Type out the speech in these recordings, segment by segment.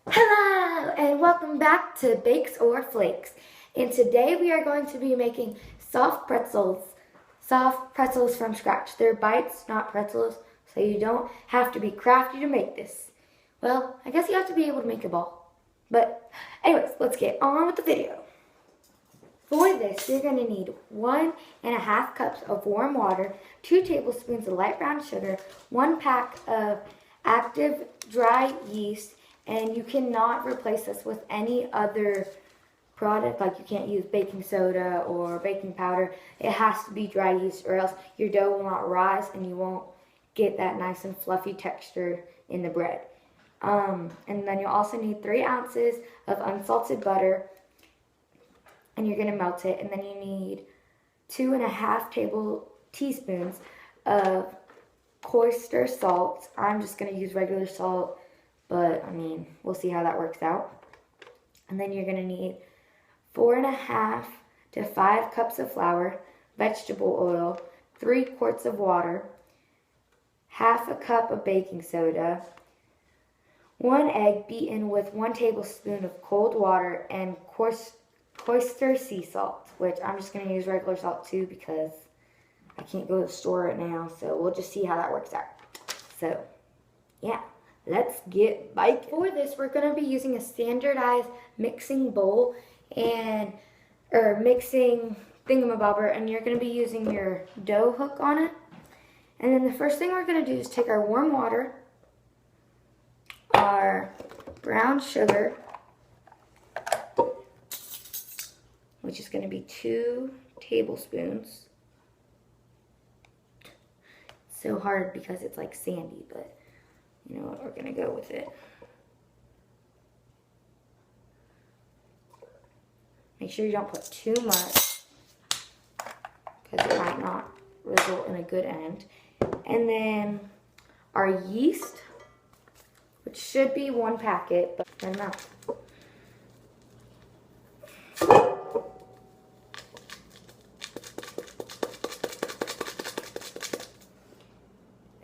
Hello and welcome back to Bakes or Flakes. And today we are going to be making soft pretzels. Soft pretzels from scratch. They're bites, not pretzels, so you don't have to be crafty to make this. Well, I guess you have to be able to make a ball. But anyways, let's get on with the video. For this, you're going to need 1.5 cups of warm water, 2 tablespoons of light brown sugar, 1 pack of active dry yeast, and you cannot replace this with any other product. Like you can't use baking soda or baking powder. It has to be dry yeast or else your dough will not rise and you won't get that nice and fluffy texture in the bread. And then you'll also need 3 ounces of unsalted butter, and you're going to melt it. And then you need 2.5 teaspoons of oyster salt. I'm just going to use regular salt, but I mean, we'll see how that works out. And then you're going to need 4.5 to 5 cups of flour, vegetable oil, 3 quarts of water, half a cup of baking soda, 1 egg beaten with 1 tablespoon of cold water, and oyster sea salt, which I'm just going to use regular salt too because I can't go to the store right now, so we'll just see how that works out. So, yeah, let's get baking. For this, we're going to be using a standardized mixing bowl or mixing thingamabobber, and you're going to be using your dough hook on it. And then the first thing we're going to do is take our warm water, our brown sugar, which is going to be 2 tablespoons. It's so hard because it's like sandy, but you know what, we're going to go with it. Make sure you don't put too much because it might not result in a good end. And then our yeast, which should be 1 packet, but I don't know.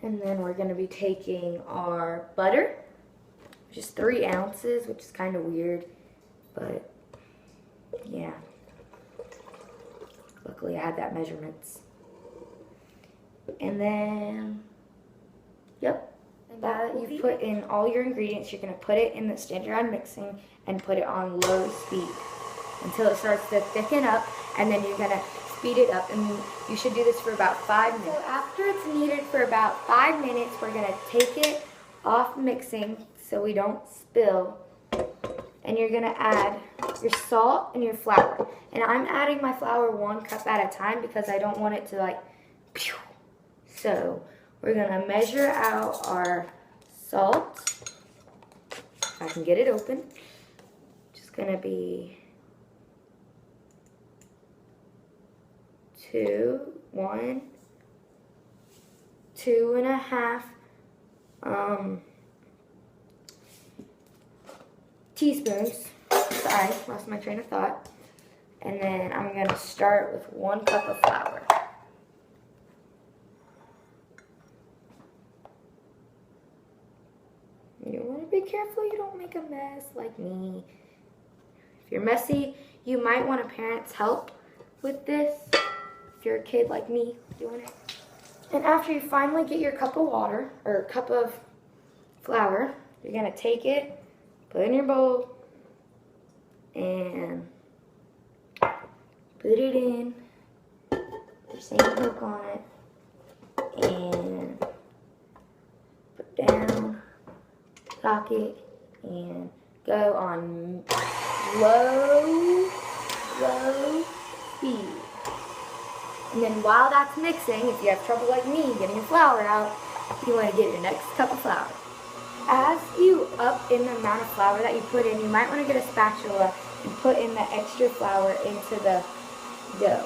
And then we're going to be taking our butter, which is 3 ounces, which is kind of weird, but yeah. Luckily I had that measurements. And then, yep. And now that you've put in all your ingredients, you're going to put it in the standardized mixing and put it on low speed until it starts to thicken up, and then you're going to speed it up, and you should do this for about 5 minutes. So after it's kneaded for about 5 minutes, we're going to take it off mixing so we don't spill, and you're going to add your salt and your flour. And I'm adding my flour 1 cup at a time because I don't want it to like pew. So we're going to measure out our salt. If I can get it open. Just going to be 2.5 teaspoons. Sorry, lost my train of thought. And then I'm going to start with 1 cup of flour. You want to be careful you don't make a mess like me. If you're messy, you might want a parent's help with this. If you're a kid like me doing it. And after you finally get your cup of water, or cup of flour, you're going to take it, put it in your bowl, and put it in, your same hook on it, and put down, lock it, and go on low speed. And then while that's mixing, if you have trouble like me getting your flour out, you want to get your next cup of flour. As you up in the amount of flour that you put in, you might want to get a spatula and put in the extra flour into the dough.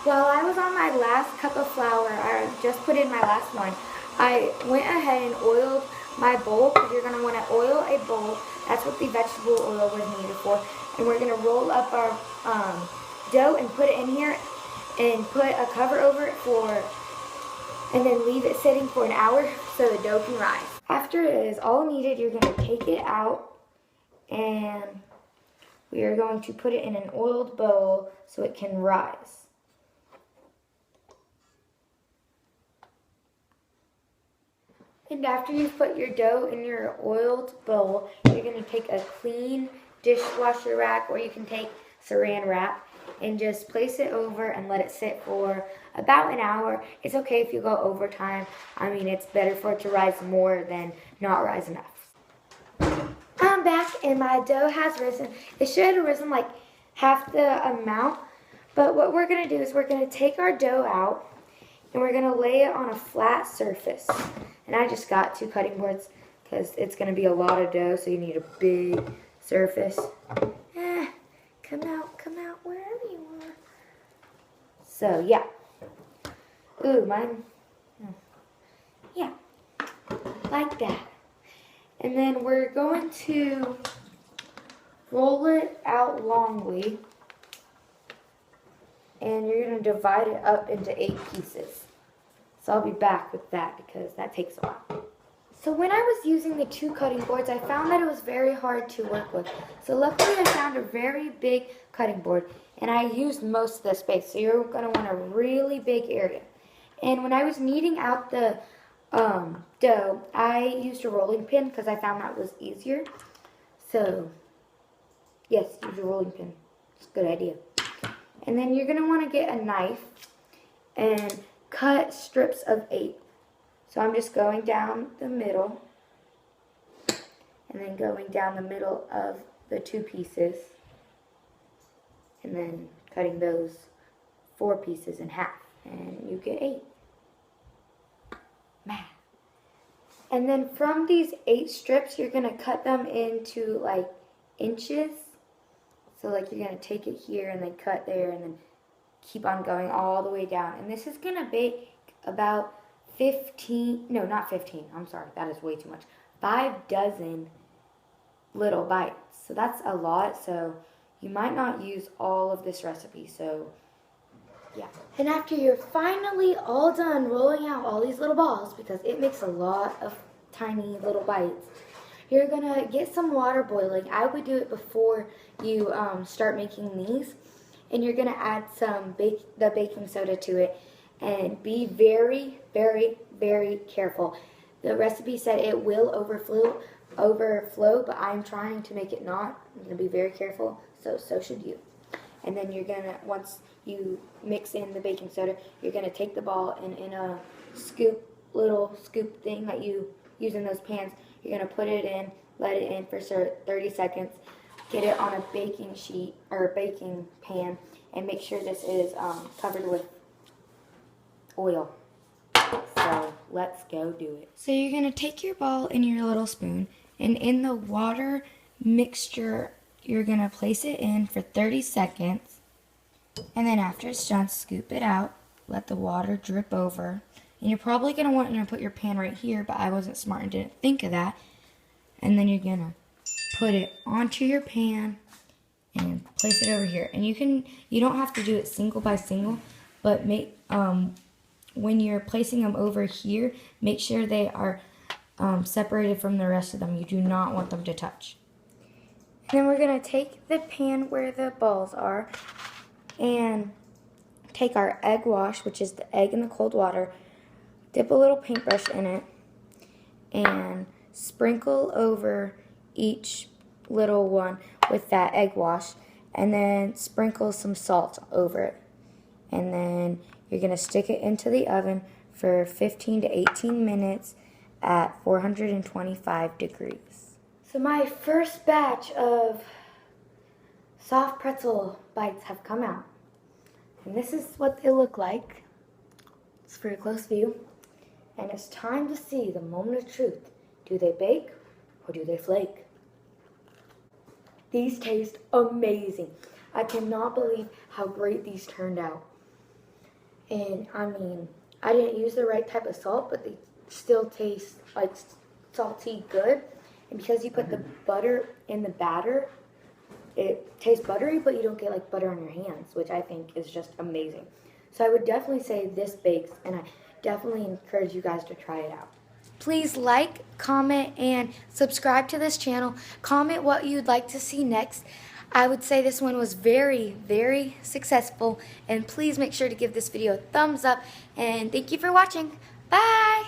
While I was on my last cup of flour, I just put in my last one, I went ahead and oiled my bowl, because you're going to want to oil a bowl. That's what the vegetable oil was needed for. And we're going to roll up our dough and put it in here and put a cover over it for and then leave it sitting for an hour so the dough can rise. After it is all kneaded, you're going to take it out and we are going to put it in an oiled bowl so it can rise. And after you've put your dough in your oiled bowl, you're going to take a clean dishwasher rack, or you can take saran wrap and just place it over and let it sit for about an hour. It's okay if you go overtime. I mean, it's better for it to rise more than not rise enough. I'm back and my dough has risen. It should have risen like half the amount, but what we're going to do is we're going to take our dough out and we're going to lay it on a flat surface. And I just got 2 cutting boards because it's going to be a lot of dough, so you need a big surface. Come out wherever you are. So, yeah. Ooh, mine. Yeah, like that. And then we're going to roll it out longly. And you're going to divide it up into 8 pieces. So I'll be back with that because that takes a while. So when I was using the 2 cutting boards, I found that it was very hard to work with. So luckily I found a very big cutting board and I used most of the space. So you're going to want a really big area. And when I was kneading out the dough, I used a rolling pin because I found that was easier. So yes, use a rolling pin. It's a good idea. And then you're going to want to get a knife and cut strips of 8. So I'm just going down the middle and then going down the middle of the 2 pieces and then cutting those 4 pieces in half and you get 8. Math. And then from these 8 strips, you're going to cut them into like inches. So like you're going to take it here and then cut there and then keep on going all the way down. And this is going to bake about 15, no, not 15, I'm sorry, that is way too much. 5 dozen little bites. So that's a lot, so you might not use all of this recipe, so yeah. And after you're finally all done rolling out all these little balls, because it makes a lot of tiny little bites, you're gonna get some water boiling. I would do it before you start making these. And you're gonna add some the baking soda to it. And be very, very, very careful. The recipe said it will overflow, but I'm trying to make it not. I'm going to be very careful, so should you. And then you're going to, once you mix in the baking soda, you're going to take the ball and in a little scoop thing that you use in those pans, you're going to put it in, let it in for 30 seconds, get it on a baking sheet or a baking pan, and make sure this is covered with oil. So let's go do it. So you're going to take your ball in your little spoon, and in the water mixture you're going to place it in for 30 seconds, and then after it's done, scoop it out, let the water drip over, and you're probably going to want to put your pan right here, but I wasn't smart and didn't think of that. And then you're going to put it onto your pan and place it over here. And you don't have to do it single by single, but when you're placing them over here, make sure they are separated from the rest of them. You do not want them to touch. And then we're going to take the pan where the balls are and take our egg wash, which is the egg in the cold water, dip a little paintbrush in it, and sprinkle over each little one with that egg wash, and then sprinkle some salt over it. And then you're going to stick it into the oven for 15 to 18 minutes at 425 degrees. So my first batch of soft pretzel bites have come out. And this is what they look like. It's for a close view. And it's time to see the moment of truth. Do they bake or do they flake? These taste amazing. I cannot believe how great these turned out. And I mean, I didn't use the right type of salt, but they still taste like salty good. And because you put the butter in the batter, it tastes buttery, but you don't get like butter on your hands, which I think is just amazing. So I would definitely say this bakes, and I definitely encourage you guys to try it out. Please like, comment, and subscribe to this channel. Comment what you'd like to see next. I would say this one was very, very successful. And please make sure to give this video a thumbs up. And thank you for watching. Bye!